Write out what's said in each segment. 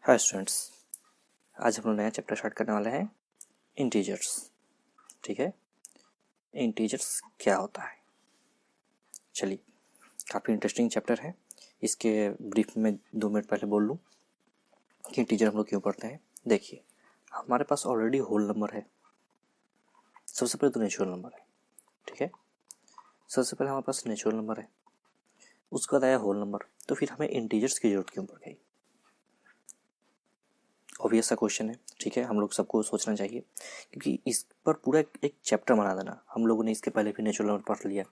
Hi students, आज हम लोग नया चैप्टर स्टार्ट करने वाले हैं इंटीजर्स। ठीक है, इंटीजर्स क्या होता है? चलिए, काफ़ी इंटरेस्टिंग चैप्टर है। इसके ब्रीफ में 2 मिनट पहले बोल लूँ कि इंटीजर हम लोग क्यों पढ़ते हैं। देखिए, हमारे पास ऑलरेडी होल नंबर है। सबसे पहले तो नेचुरल नंबर है। ठीक है, सबसे पहले हमारे पास नेचुरल नंबर है, उसके बाद आया होल नंबर। तो फिर हमें इंटीजर्स की जरूरत क्यों पड़ गई? ऑब्वियस सा क्वेश्चन है। ठीक है, हम लोग सबको सोचना चाहिए, क्योंकि इस पर पूरा एक चैप्टर बना देना। हम लोगों ने इसके पहले भी नेचुरल नंबर पढ़ लिया,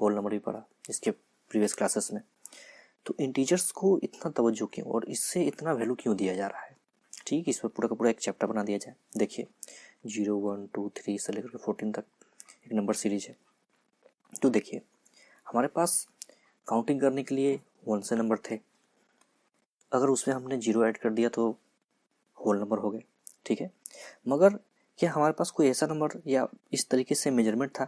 होल नंबर भी पढ़ा इसके प्रीवियस क्लासेस में। तो इंटीजर्स को इतना तवज्जो क्यों और इससे इतना वैल्यू क्यों दिया जा रहा है? ठीक, इस पर पूरा का पूरा एक चैप्टर बना दिया जाए। देखिए, 0, 1, 2, 3 से लेकर 14 तक एक नंबर सीरीज है। तो देखिए, हमारे पास काउंटिंग करने के लिए 1 से नंबर थे। अगर उसमें हमने 0 ऐड कर दिया तो होल नंबर हो गए। ठीक है, मगर क्या हमारे पास कोई ऐसा नंबर या इस तरीके से मेजरमेंट था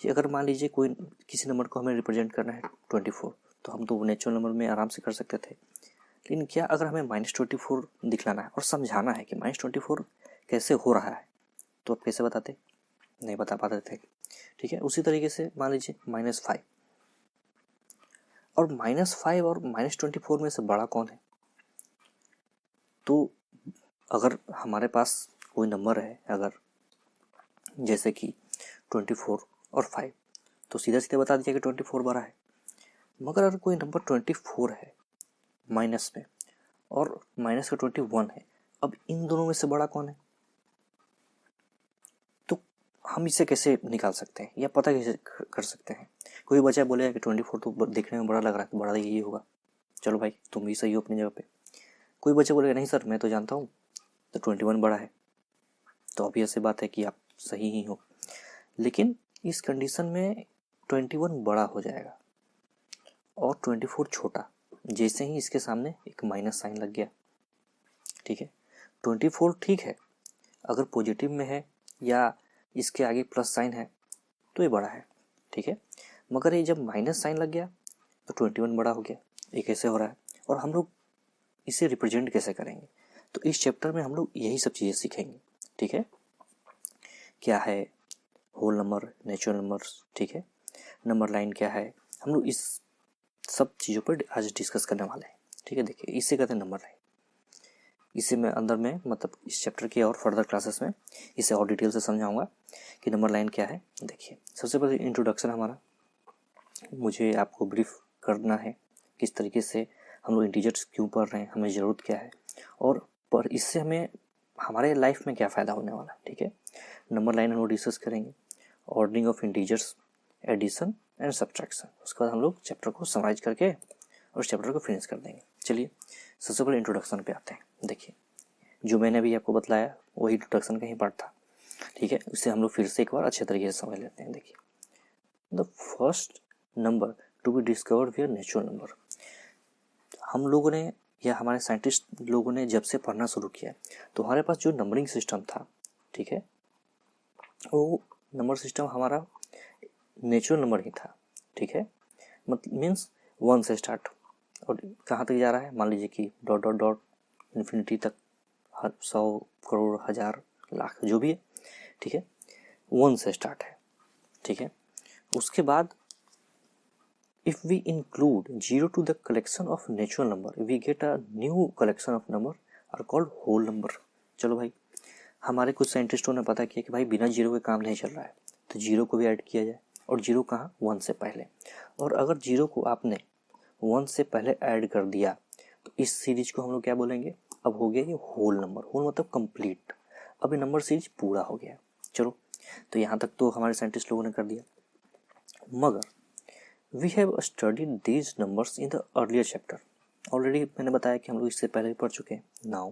कि अगर मान लीजिए कोई किसी नंबर को हमें रिप्रेजेंट करना है 24, तो हम तो नेचुरल नंबर में आराम से कर सकते थे। लेकिन क्या अगर हमें -24 दिखलाना है और समझाना है कि -24 कैसे हो रहा है, तो आप कैसे बताते? नहीं बता पाते थे। ठीक है, उसी तरीके से मान लीजिए -5 और -5 और -24 में से बड़ा कौन है? तो अगर हमारे पास कोई नंबर है, अगर जैसे कि 24 और 5, तो सीधा सीधा बता दिया कि 24 बड़ा है। मगर अगर कोई नंबर 24 है माइनस में और माइनस का 21 है, अब इन दोनों में से बड़ा कौन है? तो हम इसे कैसे निकाल सकते हैं या पता कैसे कर सकते हैं? कोई बच्चा बोलेगा कि 24 तो देखने में बड़ा लग रहा है, तो बड़ा यही होगा। चलो भाई, तुम भी सही हो अपनी जगह पे। कोई बच्चा बोलेगा नहीं सर, मैं तो जानता हूँ तो 21 बड़ा है। तो ऑब्वियस सी बात है कि आप सही ही हो। लेकिन इस कंडीशन में 21 बड़ा हो जाएगा और 24 छोटा, जैसे ही इसके सामने एक माइनस साइन लग गया। ठीक है, 24 ठीक है, अगर पॉजिटिव में है या इसके आगे प्लस साइन है तो ये बड़ा है। ठीक है, मगर ये जब माइनस साइन लग गया तो 21 बड़ा हो गया। ये कैसे हो रहा है और हम लोग इसे रिप्रेजेंट कैसे करेंगे? तो इस चैप्टर में हम लोग यही सब चीज़ें सीखेंगे। ठीक है, क्या है होल नंबर, नेचुरल नंबर्स, ठीक है, नंबर लाइन क्या है, हम लोग इस सब चीज़ों पर आज डिस्कस करने वाले हैं। ठीक है, देखिए, इसे कहते हैं नंबर लाइन। इसे मैं अंदर में मतलब इस चैप्टर के और फर्दर क्लासेस में इसे और डिटेल से समझाऊंगा कि नंबर लाइन क्या है। देखिए, सबसे पहले इंट्रोडक्शन हमारा, मुझे आपको ब्रीफ करना है किस तरीके से हम लोग इंटीजर्स क्यों पढ़ रहे हैं, हमें ज़रूरत क्या है और पर इससे हमें हमारे लाइफ में क्या फ़ायदा होने वाला है। ठीक है, नंबर लाइन हम लोग डिस्कस करेंगे, ordering of integers, addition and subtraction. उसके बाद हम लोग चैप्टर को समराइज करके और चैप्टर को फिनिश कर देंगे। चलिए, सबसे पहले इंट्रोडक्शन पे आते हैं। देखिए, जो मैंने अभी आपको बतलाया वही इंट्रोडक्शन का ही पार्ट था। ठीक है, उसे हम लोग फिर से एक बार अच्छे तरीके से समझ लेते हैं। देखिए, the first number to be discovered wear natural number. हम लोगों ने या हमारे साइंटिस्ट लोगों ने जब से पढ़ना शुरू किया तो हमारे पास जो नंबरिंग सिस्टम था, ठीक है, वो नंबर सिस्टम हमारा नेचुरल नंबर ही था। ठीक है, मतलब मीन्स 1 से स्टार्ट और कहाँ तक जा रहा है, मान लीजिए कि डॉट डॉट डॉट इन्फिनिटी तक, 100 करोड़, 1000, लाख, जो भी है। ठीक है, 1 से स्टार्ट है। ठीक है, उसके बाद if we include 0 to the collection of natural number, we get a new collection of number are called whole number। चलो भाई, हमारे कुछ साइंटिस्टों ने पता किया कि भाई बिना जीरो के काम नहीं चल रहा है, तो जीरो को भी ऐड किया जाए। और जीरो कहाँ? 1 से पहले। और अगर जीरो को आपने 1 से पहले ऐड कर दिया तो इस सीरीज को हम लोग क्या बोलेंगे? अब हो गया ये होल नंबर। होल मतलब कंप्लीट। अब ये नंबर सीरीज पूरा हो गया। चलो, तो यहाँ तक तो हमारे साइंटिस्ट लोगों ने कर दिया। मगर we have studied these numbers in the earlier chapter. Already मैंने बताया कि हम लोग इससे पहले भी पढ़ चुके हैं। Now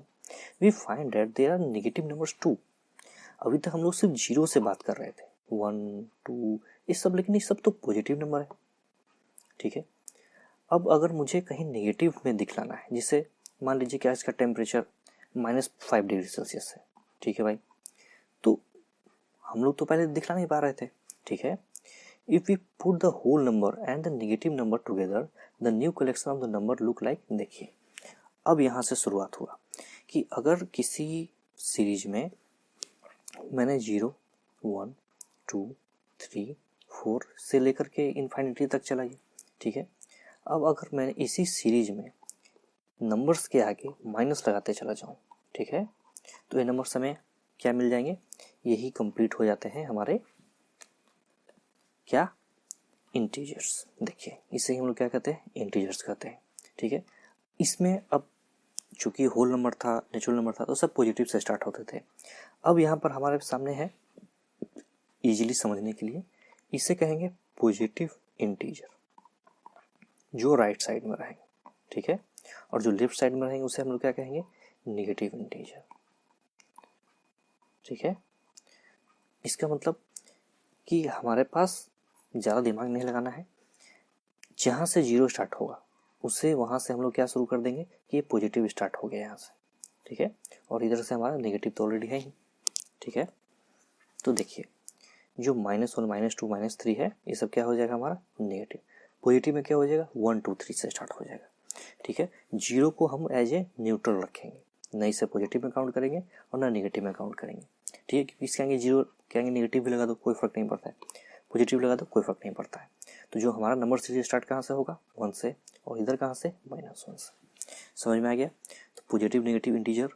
we find that there are negative numbers too. अभी तक हम लोग सिर्फ जीरो से बात कर रहे थे, 1, 2 ये सब, लेकिन ये सब तो पॉजिटिव नंबर है। ठीक है, अब अगर मुझे कहीं नेगेटिव में दिखलाना है, जिसे मान लीजिए कि आज का टेम्परेचर -5 डिग्री सेल्सियस है। ठीक है भाई, तो हम लोग तो पहले दिखला नहीं पा रहे थे। ठीक है, if we put the whole number and the negative number together, the new collection of the number look like। देखिए, अब यहाँ से शुरुआत हुआ। कि अगर किसी सीरीज में मैंने 0, 1, 2, 3, 4 से लेकर के इन्फिनिटी तक चला गया, ठीक है। अब अगर मैं इसी सीरीज में नंबर्स के आगे माइनस लगाते चला जाऊँ, ठीक है, तो ये नंबर्स हमें क्या मिल जाएंगे, यही कंप्लीट हो जाते हैं हमारे क्या, इंटीजर्स। देखिए इसे हम लोग क्या कहते हैं, इंटीजर्स कहते हैं, ठीक है। इसमें अब चूंकि होल नंबर था, नेचुरल नंबर था, तो सब पॉजिटिव से स्टार्ट होते थे। अब यहाँ पर हमारे सामने है, इजीली समझने के लिए इसे कहेंगे पॉजिटिव इंटीजर, जो राइट साइड में रहेंगे, ठीक है। और जो लेफ्ट साइड में रहेंगे उसे हम लोग क्या कहेंगे, नेगेटिव इंटीजर, ठीक है। इसका मतलब कि हमारे पास ज़्यादा दिमाग नहीं लगाना है, जहाँ से 0 स्टार्ट होगा उसे वहाँ से हम लोग क्या शुरू कर देंगे कि ये पॉजिटिव स्टार्ट हो गया यहाँ से, ठीक है। और इधर से हमारा नेगेटिव तो ऑलरेडी है ही, ठीक है। तो देखिए जो -1, -2, -3 है, ये सब क्या हो जाएगा हमारा नेगेटिव। पॉजिटिव में क्या हो जाएगा, 1, 2, 3 से स्टार्ट हो जाएगा, ठीक है। 0 को हम एज ए न्यूट्रल रखेंगे, न इसे पॉजिटिव में काउंट करेंगे और ना नेगेटिव में काउंट करेंगे, ठीक है। क्योंकि इसके आगे 0 के आगे नेगेटिव भी लगा दो कोई फर्क नहीं पड़ता है, पॉजिटिव लगा दो कोई फर्क नहीं पड़ता है। तो जो हमारा नंबर सीरीज स्टार्ट कहाँ से होगा, 1 से, और इधर कहाँ से, -1 से। समझ में आ गया। तो पॉजिटिव नेगेटिव इंटीजर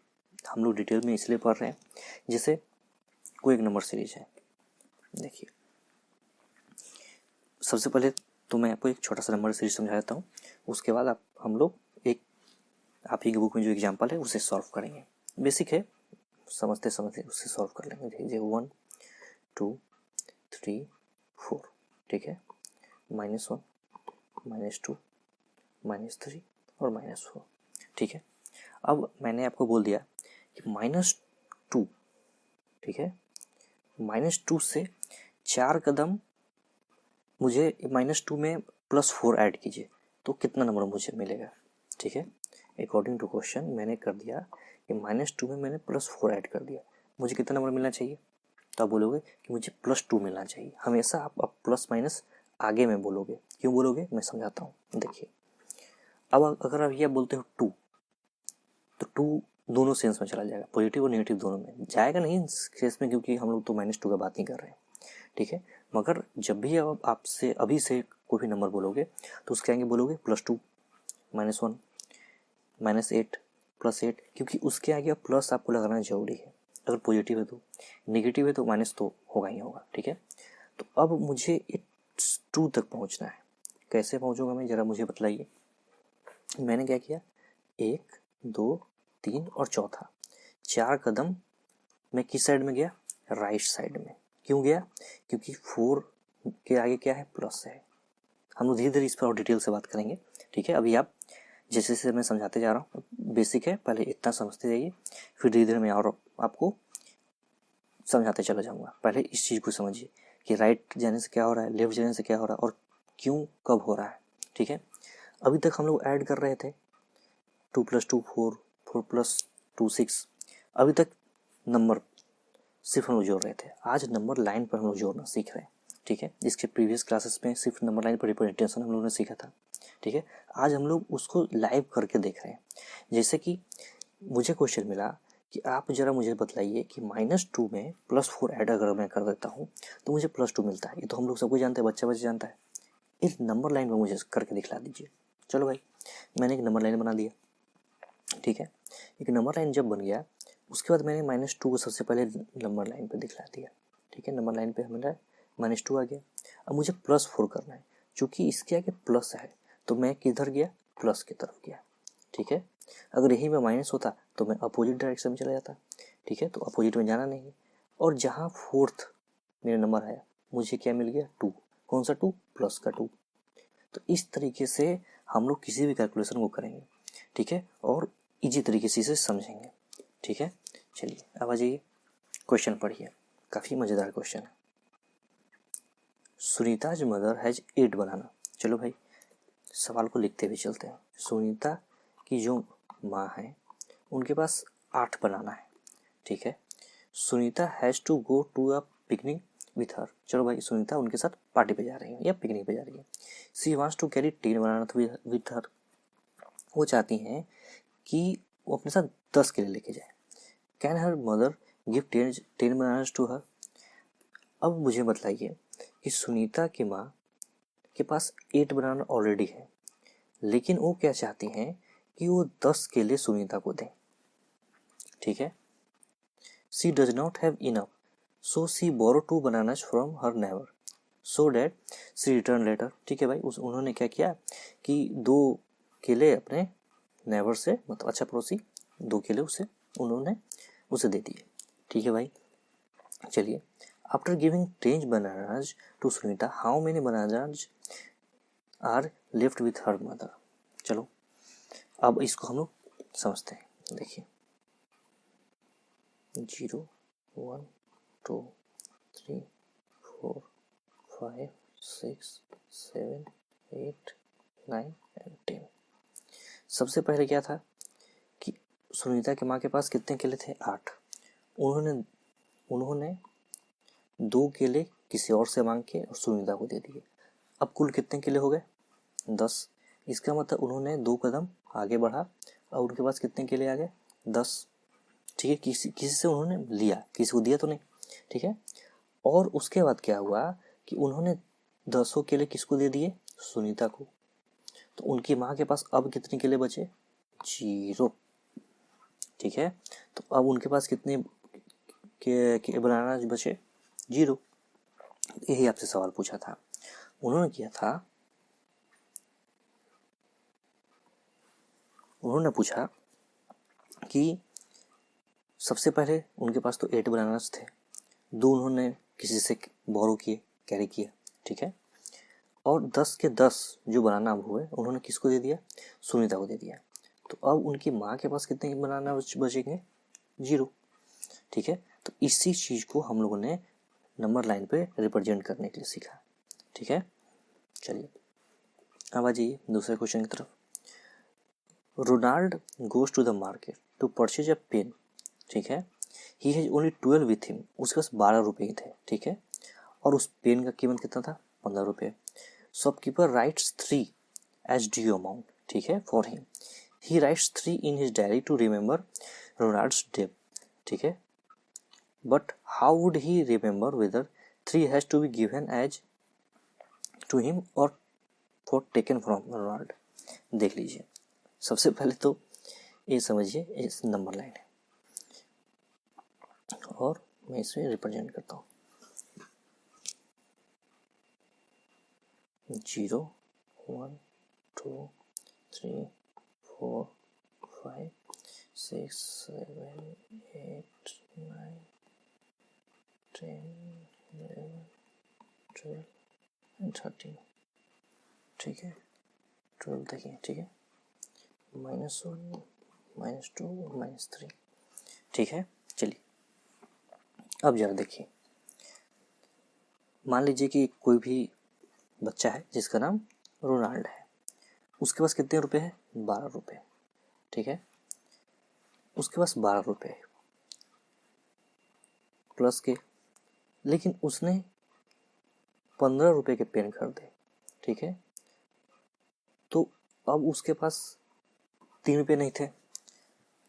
हम लोग डिटेल में इसलिए पढ़ रहे हैं, जैसे कोई एक नंबर सीरीज है। देखिए सबसे पहले तो मैं आपको एक छोटा सा नंबर सीरीज समझा देता हूँ, उसके बाद हम लोग एक आप ही की बुक में जो एग्जाम्पल है उसे सॉल्व करेंगे। बेसिक है, समझते समझते उससे सॉल्व कर लेंगे। देखिए 1, 2, 3, 4, ठीक है, -1, -2, -3 और -4, ठीक है। अब मैंने आपको बोल दिया कि -2, ठीक है, -2 से 4 कदम मुझे -2 में +4 ऐड कीजिए तो कितना नंबर मुझे मिलेगा, ठीक है। अकॉर्डिंग टू क्वेश्चन मैंने कर दिया कि -2 में मैंने +4 ऐड कर दिया, मुझे कितना नंबर मिलना चाहिए, तो आप बोलोगे कि मुझे +2 मिलना चाहिए। हमेशा आप प्लस माइनस आगे में बोलोगे, क्यों बोलोगे मैं समझाता हूँ। देखिए अब अगर आप ये बोलते हो 2, तो 2 दोनों सेंस में चला जाएगा, पॉजिटिव और नेगेटिव दोनों में जाएगा नहीं इस केस में, क्योंकि हम लोग तो -2 का बात नहीं कर रहे हैं, ठीक है। मगर जब भी आप आपसे अभी से कोई भी नंबर बोलोगे तो उसके आगे बोलोगे +2, -1, -8, +8, क्योंकि उसके आगे अब प्लस आपको लगाना जरूरी है। अगर पॉजिटिव है तो, नेगेटिव है तो माइनस तो होगा ही होगा, ठीक है। तो अब मुझे 2 तक पहुंचना है, कैसे पहुंचूंगा मैं, ज़रा मुझे बतलाइए। मैंने क्या किया, 1, 2, 3 और चौथा 4 कदम मैं किस साइड में गया, राइट साइड में। क्यों गया, क्योंकि 4 के आगे क्या है, प्लस है। हम लोग धीरे धीरे इस पर और डिटेल से बात करेंगे, ठीक है। अभी आप जैसे जैसे मैं समझाते जा रहा हूँ, बेसिक है, पहले इतना समझते जाइए, फिर धीरे धीरे मैं और आपको समझाते चला जाऊँगा। पहले इस चीज़ को समझिए कि राइट जाने से क्या हो रहा है, लेफ्ट जाने से क्या हो रहा है और क्यों कब हो रहा है, ठीक है। अभी तक हम लोग ऐड कर रहे थे 2 + 2 4, 4 + 2 6, अभी तक नंबर सिर्फ हम लोग जोड़ रहे थे। आज नंबर लाइन पर हम लोग जोड़ना सीख रहे हैं, ठीक है। इसके प्रीवियस क्लासेस में सिर्फ नंबर लाइन पर रिप्रेजेंटेशन हम लोगों ने सीखा था, ठीक है। आज हम लोग उसको लाइव करके देख रहे हैं। जैसे कि मुझे क्वेश्चन मिला कि आप ज़रा मुझे बतलाइए कि -2 में +4 ऐड अगर मैं कर देता हूँ तो मुझे +2 मिलता है। ये तो हम लोग सबको जानते हैं, बच्चा जानता है। इस नंबर लाइन पर मुझे करके दिखला दीजिए। चलो भाई, मैंने एक नंबर लाइन बना दिया, ठीक है। एक नंबर लाइन जब बन गया, उसके बाद मैंने -2 को सबसे पहले नंबर लाइन पे दिखला दिया, ठीक है। नंबर लाइन पे मेरा -2 आ गया। अब मुझे +4 करना है, चूँकि इसके आगे प्लस है तो मैं किधर गया, प्लस की तरफ गया, ठीक है। अगर यही में माइनस होता तो मैं अपोजिट डायरेक्शन में चला जाता, ठीक है। तो अपोजिट में जाना नहीं है। और जहाँ 4th मेरा नंबर आया, मुझे क्या मिल गया, 2। कौन सा 2, प्लस का 2। तो इस तरीके से हम लोग किसी भी कैलकुलेशन को करेंगे, ठीक है, और इजी तरीके से इसे समझेंगे, ठीक है। चलिए अब आ जाइए, क्वेश्चन पढ़िए, काफ़ी मज़ेदार क्वेश्चन है। सुनीताज मदर हैज 8 बनाना। चलो भाई सवाल को लिखते हुए चलते हैं। सुनीता की जो माँ है उनके पास 8 बनाना है, ठीक है। Sunita has to go to a picnic with her. चलो भाई सुनीता उनके साथ पार्टी पे जा रही है या पिकनिक पे जा रही है। She wants to carry 10 banana with her. वो चाहती हैं कि वो अपने साथ 10 केले लेके जाए। Can her mother give 10 bananas to her. अब मुझे बताइए कि सुनीता की माँ के पास 8 बनाना ऑलरेडी है, लेकिन वो क्या चाहती हैं कि वो 10 केले सुनीता को दें। ठीक है, she does not have enough, so she borrow 2 bananas from her neighbour so that she return later. ठीक है भाई, उन्होंने क्या किया कि 2 केले अपने नेबर से, मतलब अच्छा पड़ोसी, 2 केले उसे दे दिए। ठीक है भाई, चलिए, after giving 10 bananas to Sunita, how many bananas are left with her mother. चलो अब इसको हम लोग समझते हैं। देखिए 0 1 2 3 4 5 6 7 8 9 एंड 10। सबसे पहले क्या था कि सुनीता की माँ के पास कितने केले थे? 8। उन्होंने 2 केले किसी और से मांग के और सुनीता को दे दिए। अब कुल कितने केले हो गए? 10। इसका मतलब उन्होंने 2 कदम आगे बढ़ा और उनके पास कितने केले आ गए? 10। ठीक है, किसी से उन्होंने लिया, किसी को दिया तो नहीं। ठीक है, और उसके बाद क्या हुआ कि उन्होंने 10 केले किसको दे दिए? सुनीता को। तो उनकी माँ के पास अब कितने केले बचे? 0। ठीक है, तो अब उनके पास कितने के बनाना बचे? 0। यही आपसे सवाल पूछा था। उन्होंने किया था, उन्होंने पूछा कि सबसे पहले उनके पास तो 8 बनानास थे, 2 उन्होंने किसी से बोरो किए, कैरी किए। ठीक है, और 10 के 10 जो बनाना हुए उन्होंने किसको दे दिया? सुनीता को दे दिया। तो अब उनकी माँ के पास कितने बनाना बचेंगे? 0। ठीक है, तो इसी चीज़ को हम लोगों ने नंबर लाइन पे रिप्रेजेंट करने के लिए सीखा। ठीक है, चलिए अब आ जाइए दूसरे क्वेश्चन की तरफ। Ronald goes to the market to purchase a pen. ठीक है, he has only 12 with him, उसके पास 12 रुपये ही थे। ठीक है, और उस पेन का कीमत कितना था? 15 रुपये। Shopkeeper writes 3 as due amount. ठीक है, for him, he writes 3 in his diary to remember Ronald's debt. ठीक है, but how would he remember whether 3 has to be given as to him और फॉर टेकन फ्रॉम रोनाल्ड। देख लीजिए, सबसे पहले तो ये समझिए इस नंबर लाइन है और मैं इसे रिप्रेजेंट करता हूँ। 0 1 2 3 4 5 6 7 8 9 10 11 12 एंड 13। ठीक है, 12 देखिए। ठीक है, -1 -2 -3। ठीक है, चलिए अब जरा देखिए, मान लीजिए कि कोई भी बच्चा है जिसका नाम रोनाल्ड है, उसके पास कितने रुपए हैं? 12 रुपये। ठीक है, उसके पास 12 रुपये प्लस के, लेकिन उसने 15 रुपये के पेन खरीदे। ठीक है, तो अब उसके पास 3 रुपये नहीं थे।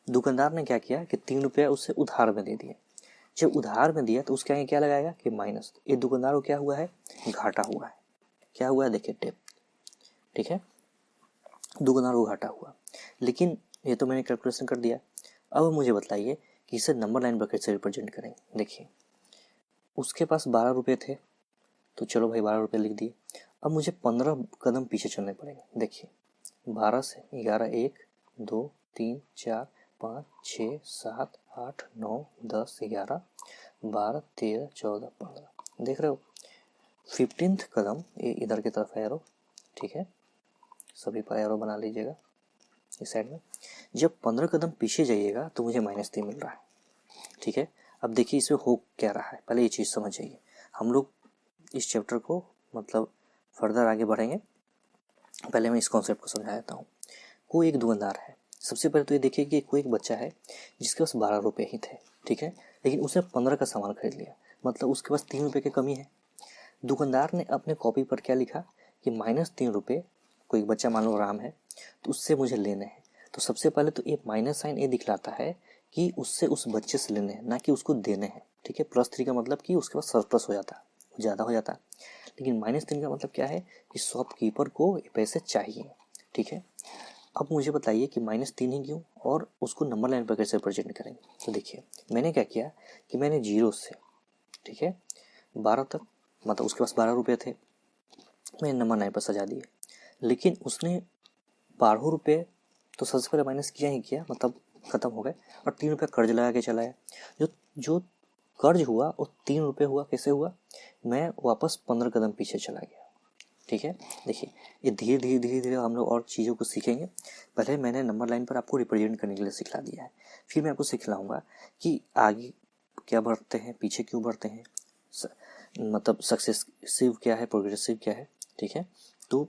दुकानदार ने क्या किया कि 3 रुपये उससे उधार में दे दिए। जब उधार में दिया तो उसके आगे क्या लगाएगा कि माइनस। ये दुकानदार को क्या हुआ है? घाटा हुआ है। क्या हुआ है? देखिए टेप। ठीक है, दुकानदार को घाटा हुआ, लेकिन ये तो मैंने कैलकुलेशन कर दिया। अब मुझे बताइए कि इसे नंबर लाइन ब्रैकेट से रिप्रेजेंट करें। देखिए उसके पास 12 रुपये थे, तो चलो भाई 12 रुपये लिख दिए। अब मुझे 15 कदम पीछे चलने पड़ेंगे। देखिए 12 से 11 1 2 3 4 5 6 7 8 9 10 11 12 13 14 15। देख रहे हो 15th कदम ये इधर की तरफ एरो। ठीक है, सभी पर एरो बना लीजिएगा इस साइड में। जब 15 कदम पीछे जाइएगा तो मुझे -3 मिल रहा है। ठीक है, अब देखिए इसमें हो क्या रहा है, पहले ये चीज़ समझ जाइए। हम लोग इस चैप्टर को मतलब फर्दर आगे बढ़ेंगे, पहले मैं इस कॉन्सेप्ट को समझा देता हूँ। कोई एक दुकानदार है, सबसे पहले तो ये देखिए कि कोई एक बच्चा है जिसके पास 12 रुपये ही थे। ठीक है, लेकिन उसने 15 का सामान खरीद लिया, मतलब उसके पास 3 रुपये की कमी है। दुकानदार ने अपने कॉपी पर क्या लिखा कि -3 रुपये, कोई बच्चा मान लो राम है तो उससे मुझे लेने हैं। तो सबसे पहले तो ये माइनस साइन ये दिखलाता है कि उससे उस बच्चे से लेने हैं, ना कि उसको देने हैं, ठीक है। +3 का मतलब कि उसके पास सरप्लस हो जाता है, ज़्यादा हो जाता है। लेकिन -3 का मतलब क्या है कि शॉपकीपर को ये पैसे चाहिए, ठीक है। अब मुझे बताइए कि -3 ही क्यों, और उसको नंबर लाइन पर कैसे रिप्रेजेंट करेंगे। तो देखिए मैंने क्या किया कि मैंने 0 से, ठीक है, 12 तक, मतलब उसके पास 12 रुपये थे, मैंने नंबर लाइन पर सजा दिए। लेकिन उसने 12 रुपये तो सबसे पहले माइनस किया ही किया, मतलब ख़त्म हो गए, और 3 रुपये कर्ज लगा के चलाया। जो जो कर्ज हुआ वो 3 रुपये हुआ, कैसे हुआ, मैं वापस 15 कदम पीछे चला गया, ठीक है। देखिए ये धीरे धीरे धीरे धीरे हम लोग और चीज़ों को सीखेंगे। पहले मैंने नंबर लाइन पर आपको रिप्रेजेंट करने के लिए सिखला दिया है, फिर मैं आपको सिखलाऊंगा कि आगे क्या बढ़ते हैं, पीछे क्यों बढ़ते हैं, मतलब सक्सेसिव क्या है, प्रोग्रेसिव क्या है, ठीक है। तो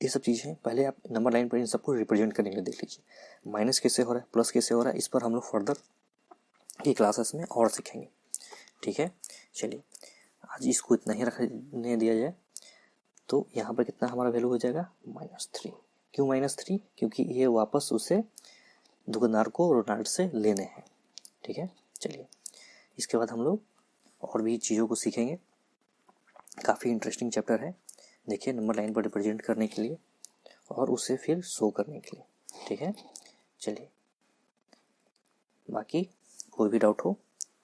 ये सब चीज़ें पहले आप नंबर लाइन पर इन सबको रिप्रेजेंट करने के लिए देख लीजिए। माइनस कैसे हो रहा है, प्लस कैसे हो रहा है, इस पर हम लोग फर्दर की क्लासेस में और सीखेंगे, ठीक है। चलिए आज इसको इतना ही रखने दिया जाए। तो यहाँ पर कितना हमारा वैल्यू हो जाएगा, -3। क्यों -3, क्योंकि ये वापस उसे दुकानदार को रोनाल्ड से लेने हैं, ठीक है। चलिए इसके बाद हम लोग और भी चीज़ों को सीखेंगे, काफ़ी इंटरेस्टिंग चैप्टर है। देखिए नंबर लाइन पर रिप्रेजेंट करने के लिए और उसे फिर शो करने के लिए, ठीक है। चलिए बाकी कोई भी डाउट हो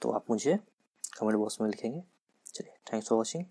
तो आप मुझे कमेंट बॉक्स में लिखेंगे। चलिए थैंक्स फॉर वॉचिंग।